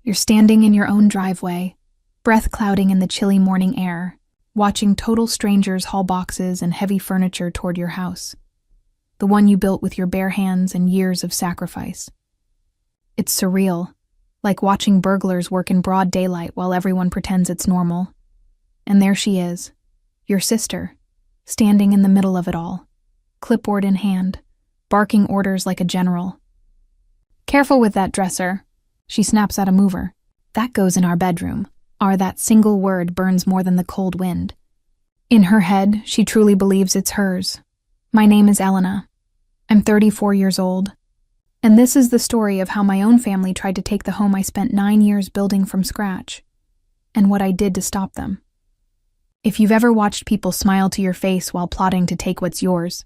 You're standing in your own driveway, breath clouding in the chilly morning air, watching total strangers haul boxes and heavy furniture toward your house, the one you built with your bare hands and years of sacrifice. It's surreal, like watching burglars work in broad daylight while everyone pretends it's normal. And there she is, your sister, standing in the middle of it all, clipboard in hand, barking orders like a general. "Careful with that dresser," she snaps at a mover. "That goes in our bedroom." That single word burns more than the cold wind. In her head, she truly believes it's hers. My name is Elena. I'm 34 years old. And this is the story of how my own family tried to take the home I spent 9 years building from scratch, and what I did to stop them. If you've ever watched people smile to your face while plotting to take what's yours,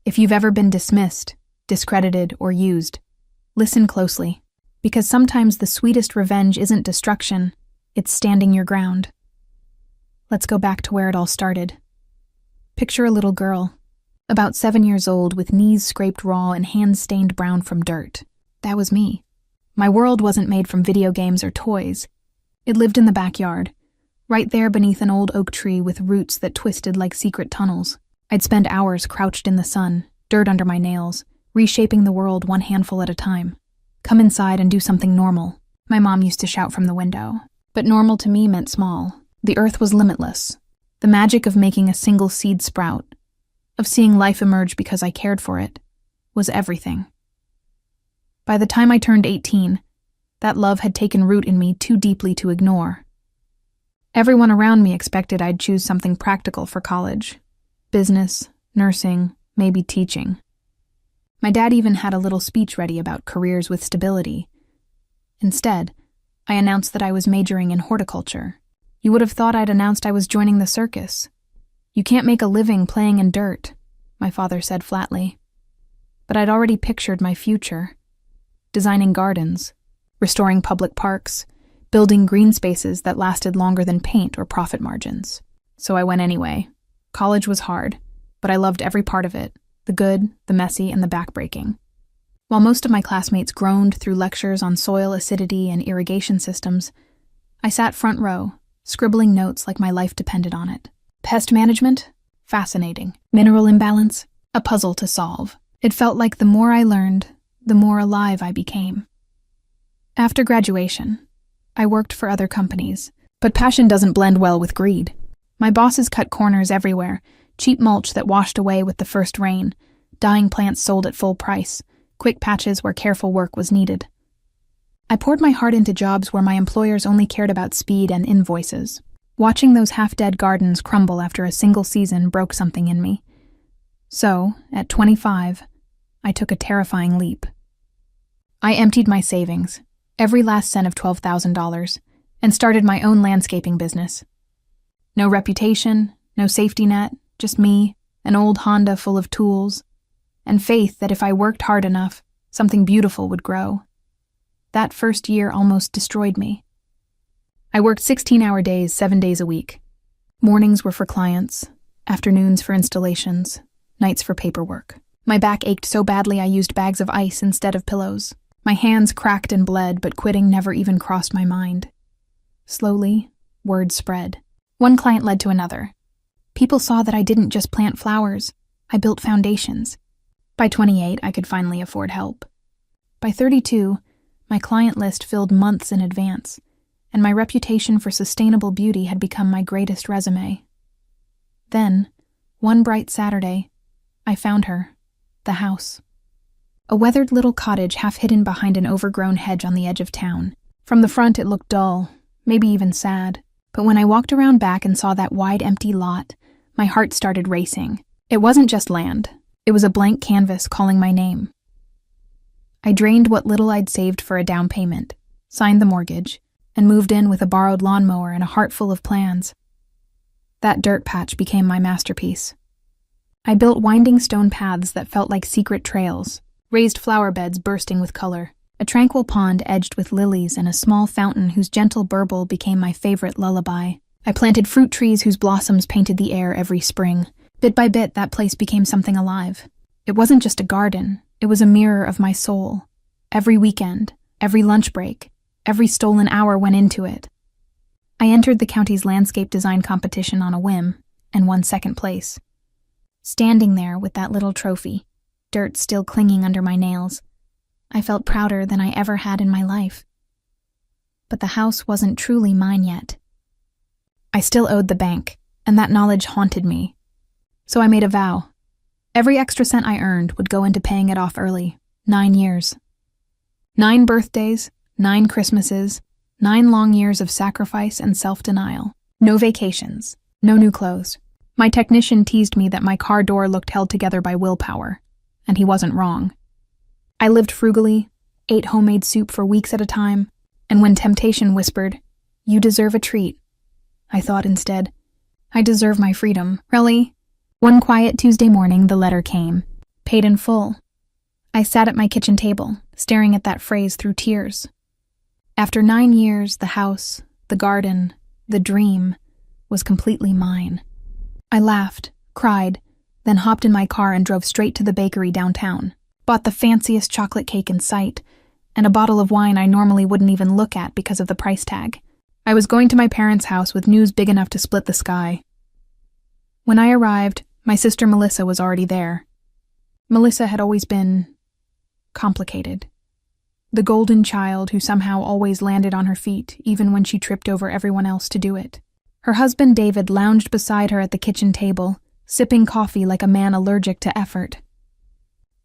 if you've ever been dismissed, discredited, or used, listen closely, because sometimes the sweetest revenge isn't destruction, it's standing your ground. Let's go back to where it all started. Picture a little girl, about 7 years old, with knees scraped raw and hands stained brown from dirt. That was me. My world wasn't made from video games or toys. It lived in the backyard, right there beneath an old oak tree with roots that twisted like secret tunnels. I'd spend hours crouched in the sun, dirt under my nails, reshaping the world one handful at a time. "Come inside and do something normal," my mom used to shout from the window. But normal to me meant small. The earth was limitless. The magic of making a single seed sprout, of seeing life emerge because I cared for it, was everything. By the time I turned 18, that love had taken root in me too deeply to ignore. Everyone around me expected I'd choose something practical for college. Business, nursing, maybe teaching. My dad even had a little speech ready about careers with stability. Instead, I announced that I was majoring in horticulture. You would have thought I'd announced I was joining the circus. "You can't make a living playing in dirt," my father said flatly. But I'd already pictured my future. Designing gardens, restoring public parks, building green spaces that lasted longer than paint or profit margins. So I went anyway. College was hard, but I loved every part of it, the good, the messy, and the backbreaking. While most of my classmates groaned through lectures on soil acidity and irrigation systems, I sat front row, scribbling notes like my life depended on it. Pest management? Fascinating. Mineral imbalance? A puzzle to solve. It felt like the more I learned, the more alive I became. After graduation, I worked for other companies, but passion doesn't blend well with greed. My bosses cut corners everywhere, cheap mulch that washed away with the first rain, dying plants sold at full price, quick patches where careful work was needed. I poured my heart into jobs where my employers only cared about speed and invoices. Watching those half-dead gardens crumble after a single season broke something in me. So, at 25, I took a terrifying leap. I emptied my savings, every last cent of $12,000, and started my own landscaping business. No reputation, no safety net, just me, an old Honda full of tools, and faith that if I worked hard enough, something beautiful would grow. That first year almost destroyed me. I worked 16-hour days, 7 days a week. Mornings were for clients, afternoons for installations, nights for paperwork. My back ached so badly I used bags of ice instead of pillows. My hands cracked and bled, but quitting never even crossed my mind. Slowly, word spread. One client led to another. People saw that I didn't just plant flowers, I built foundations. By 28, I could finally afford help. By 32, my client list filled months in advance, and my reputation for sustainable beauty had become my greatest resume. Then, one bright Saturday, I found her, the house. A weathered little cottage half hidden behind an overgrown hedge on the edge of town. From the front it looked dull, maybe even sad, but when I walked around back and saw that wide empty lot, my heart started racing. It wasn't just land. It was a blank canvas calling my name. I drained what little I'd saved for a down payment, signed the mortgage, and moved in with a borrowed lawnmower and a heart full of plans. That dirt patch became my masterpiece. I built winding stone paths that felt like secret trails, raised flower beds bursting with color, a tranquil pond edged with lilies, and a small fountain whose gentle burble became my favorite lullaby. I planted fruit trees whose blossoms painted the air every spring. Bit by bit, that place became something alive. It wasn't just a garden, it was a mirror of my soul. Every weekend, every lunch break, Every stolen hour went into it. I entered the county's landscape design competition on a whim and won second place. Standing there with that little trophy, dirt still clinging under my nails, I felt prouder than I ever had in my life. But the house wasn't truly mine yet. I still owed the bank, and that knowledge haunted me. So I made a vow. Every extra cent I earned would go into paying it off early. 9 years. 9 birthdays, 9 Christmases, 9 long years of sacrifice and self-denial. No vacations, no new clothes. My technician teased me that my car door looked held together by willpower, and he wasn't wrong. I lived frugally, ate homemade soup for weeks at a time, and when temptation whispered, "You deserve a treat," I thought instead, "I deserve my freedom." Really? One quiet Tuesday morning, the letter came. Paid in full. I sat at my kitchen table, staring at that phrase through tears. After 9 years, the house, the garden, the dream was completely mine. I laughed, cried, then hopped in my car and drove straight to the bakery downtown. Bought the fanciest chocolate cake in sight, and a bottle of wine I normally wouldn't even look at because of the price tag. I was going to my parents' house with news big enough to split the sky. When I arrived, my sister Melissa was already there. Melissa had always been complicated. The golden child who somehow always landed on her feet, even when she tripped over everyone else to do it. Her husband David lounged beside her at the kitchen table, sipping coffee like a man allergic to effort.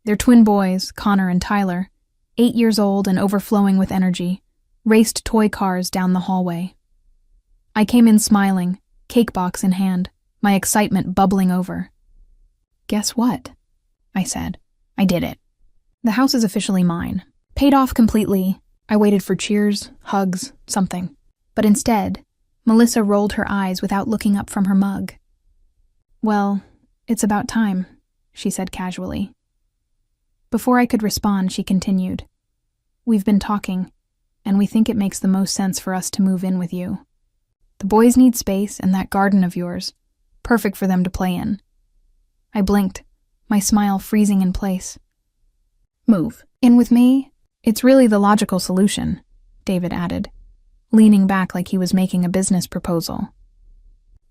Their twin boys, Connor and Tyler, 8 years old and overflowing with energy, raced toy cars down the hallway. I came in smiling, cake box in hand, my excitement bubbling over. "Guess what?" I said. "I did it. The house is officially mine. Paid off completely." I waited for cheers, hugs, something. But instead, Melissa rolled her eyes without looking up from her mug. "Well, it's about time," she said casually. Before I could respond, she continued. "We've been talking, and we think it makes the most sense for us to move in with you. The boys need space, and that garden of yours, perfect for them to play in." I blinked, my smile freezing in place. "Move in with me? It's really the logical solution," David added, leaning back like he was making a business proposal.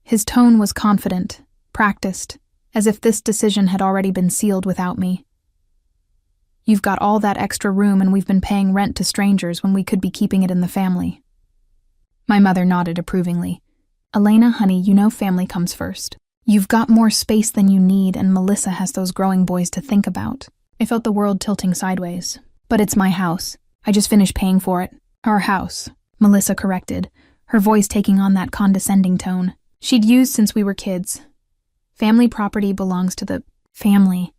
His tone was confident, practiced, as if this decision had already been sealed without me. "You've got all that extra room and we've been paying rent to strangers when we could be keeping it in the family." My mother nodded approvingly. "Elena, honey, you know family comes first. You've got more space than you need and Melissa has those growing boys to think about." I felt the world tilting sideways. "But it's my house. I just finished paying for it." "Our house," Melissa corrected, her voice taking on that condescending tone she'd used since we were kids. "Family property belongs to the family.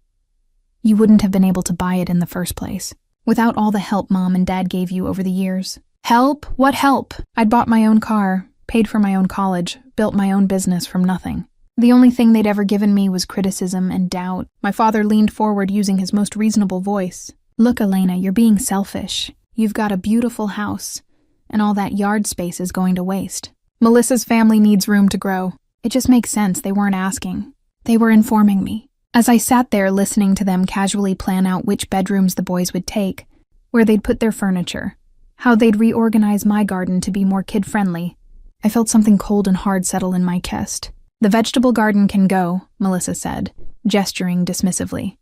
You wouldn't have been able to buy it in the first place, without all the help Mom and Dad gave you over the years." "Help? What help?" "I'd bought my own car, paid for my own college, built my own business from nothing. The only thing they'd ever given me was criticism and doubt." My father leaned forward using his most reasonable voice. "Look, Elena, you're being selfish. You've got a beautiful house, and all that yard space is going to waste. Melissa's family needs room to grow. It just makes sense they weren't asking. They were informing me." As I sat there listening to them casually plan out which bedrooms the boys would take, where they'd put their furniture, how they'd reorganize my garden to be more kid-friendly, I felt something cold and hard settle in my chest. "The vegetable garden can go," Melissa said, gesturing dismissively.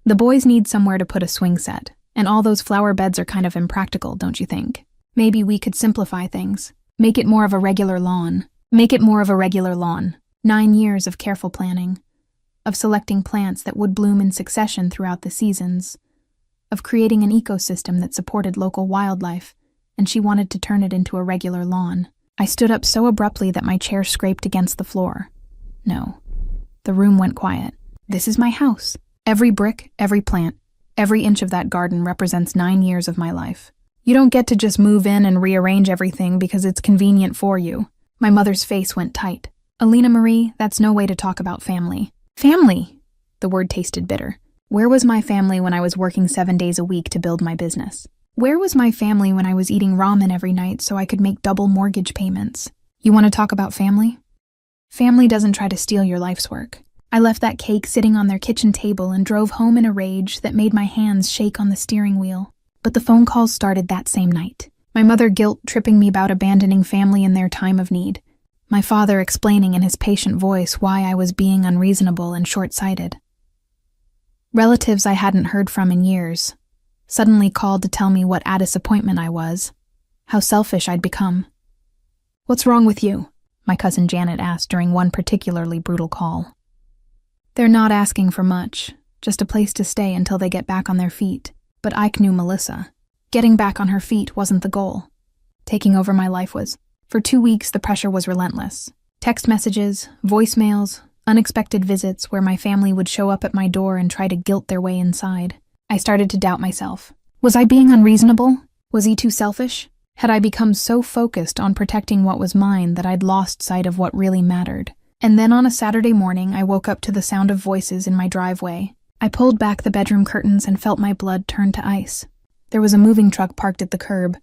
"The boys need somewhere to put a swing set, and all those flower beds are kind of impractical, don't you think? Maybe we could simplify things. Make it more of a regular lawn. 9 years of careful planning, of selecting plants that would bloom in succession throughout the seasons, of creating an ecosystem that supported local wildlife, and she wanted to turn it into a regular lawn." I stood up so abruptly that my chair scraped against the floor. No. The room went quiet. "This is my house. Every brick, every plant, every inch of that garden represents 9 years of my life. You don't get to just move in and rearrange everything because it's convenient for you." My mother's face went tight. "Elena Marie, that's no way to talk about family." "Family!" The word tasted bitter. Where was my family when I was working 7 days a week to build my business? Where was my family when I was eating ramen every night so I could make double mortgage payments? You want to talk about family? Family doesn't try to steal your life's work. I left that cake sitting on their kitchen table and drove home in a rage that made my hands shake on the steering wheel. But the phone calls started that same night. My mother guilt-tripping me about abandoning family in their time of need. My father explaining in his patient voice why I was being unreasonable and short-sighted. Relatives I hadn't heard from in years suddenly called to tell me what a disappointment I was, how selfish I'd become. "What's wrong with you?" my cousin Janet asked during one particularly brutal call. "They're not asking for much, just a place to stay until they get back on their feet." But Ike knew Melissa. Getting back on her feet wasn't the goal. Taking over my life was. For 2 weeks, the pressure was relentless. Text messages, voicemails, unexpected visits where my family would show up at my door and try to guilt their way inside. I started to doubt myself. Was I being unreasonable? Was he too selfish? Had I become so focused on protecting what was mine that I'd lost sight of what really mattered? And then on a Saturday morning, I woke up to the sound of voices in my driveway. I pulled back the bedroom curtains and felt my blood turn to ice. There was a moving truck parked at the curb.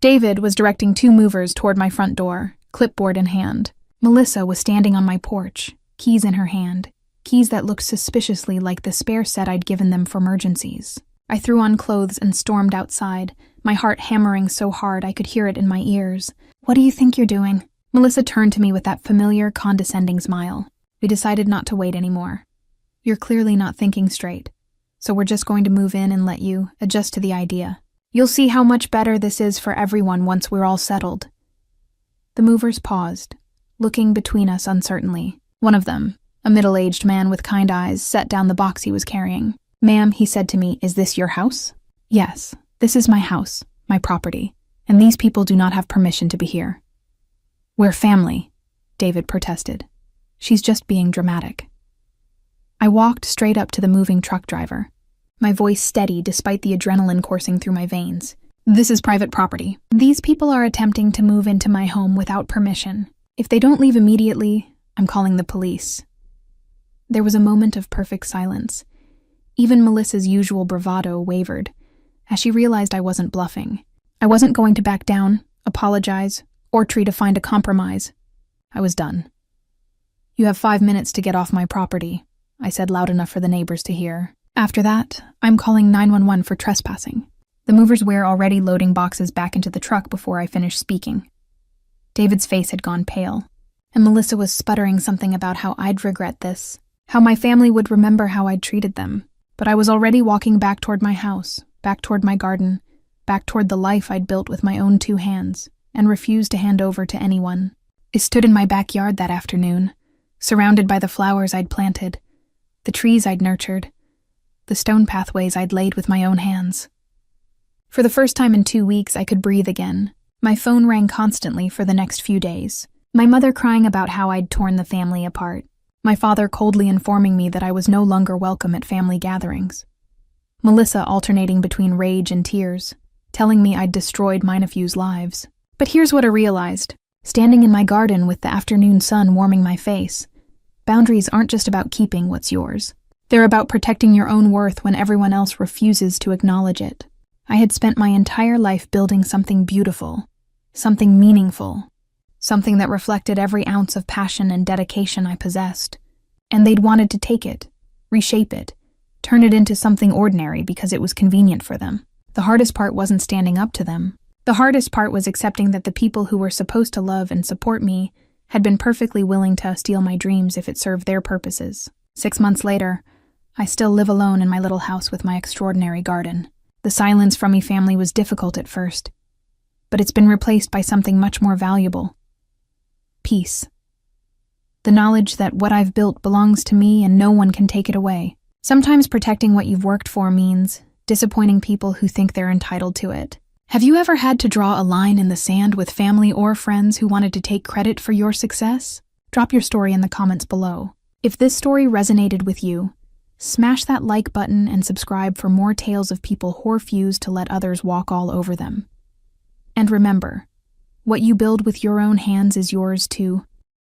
David was directing 2 movers toward my front door, clipboard in hand. Melissa was standing on my porch, keys in her hand, keys that looked suspiciously like the spare set I'd given them for emergencies. I threw on clothes and stormed outside, my heart hammering so hard I could hear it in my ears. "What do you think you're doing?" Melissa turned to me with that familiar, condescending smile. "We decided not to wait anymore. You're clearly not thinking straight, so we're just going to move in and let you adjust to the idea. You'll see how much better this is for everyone once we're all settled." The movers paused, looking between us uncertainly. One of them, a middle-aged man with kind eyes, set down the box he was carrying. "Ma'am," he said to me, "is this your house?" "Yes, this is my house, my property, and these people do not have permission to be here." "We're family," David protested. "She's just being dramatic." I walked straight up to the moving truck driver, my voice steady despite the adrenaline coursing through my veins. "This is private property. These people are attempting to move into my home without permission. If they don't leave immediately, I'm calling the police." There was a moment of perfect silence. Even Melissa's usual bravado wavered, as she realized I wasn't bluffing. I wasn't going to back down, apologize, or try to find a compromise. I was done. "You have 5 minutes to get off my property," I said loud enough for the neighbors to hear. "After that, I'm calling 911 for trespassing." The movers were already loading boxes back into the truck before I finished speaking. David's face had gone pale, and Melissa was sputtering something about how I'd regret this, how my family would remember how I'd treated them. But I was already walking back toward my house, back toward my garden, back toward the life I'd built with my own 2 hands, and refused to hand over to anyone. I stood in my backyard that afternoon, surrounded by the flowers I'd planted, the trees I'd nurtured, the stone pathways I'd laid with my own hands. For the first time in 2 weeks, I could breathe again. My phone rang constantly for the next few days. My mother crying about how I'd torn the family apart. My father coldly informing me that I was no longer welcome at family gatherings. Melissa alternating between rage and tears, telling me I'd destroyed mine a few's lives. But here's what I realized. Standing in my garden with the afternoon sun warming my face, boundaries aren't just about keeping what's yours. They're about protecting your own worth when everyone else refuses to acknowledge it. I had spent my entire life building something beautiful, something meaningful, something that reflected every ounce of passion and dedication I possessed. And they'd wanted to take it, reshape it, turn it into something ordinary because it was convenient for them. The hardest part wasn't standing up to them. The hardest part was accepting that the people who were supposed to love and support me had been perfectly willing to steal my dreams if it served their purposes. 6 months later, I still live alone in my little house with my extraordinary garden. The silence from my family was difficult at first, but it's been replaced by something much more valuable. Peace. The knowledge that what I've built belongs to me and no one can take it away. Sometimes protecting what you've worked for means disappointing people who think they're entitled to it. Have you ever had to draw a line in the sand with family or friends who wanted to take credit for your success? Drop your story in the comments below. If this story resonated with you, smash that like button and subscribe for more tales of people who refuse to let others walk all over them. And remember, what you build with your own hands is yours too.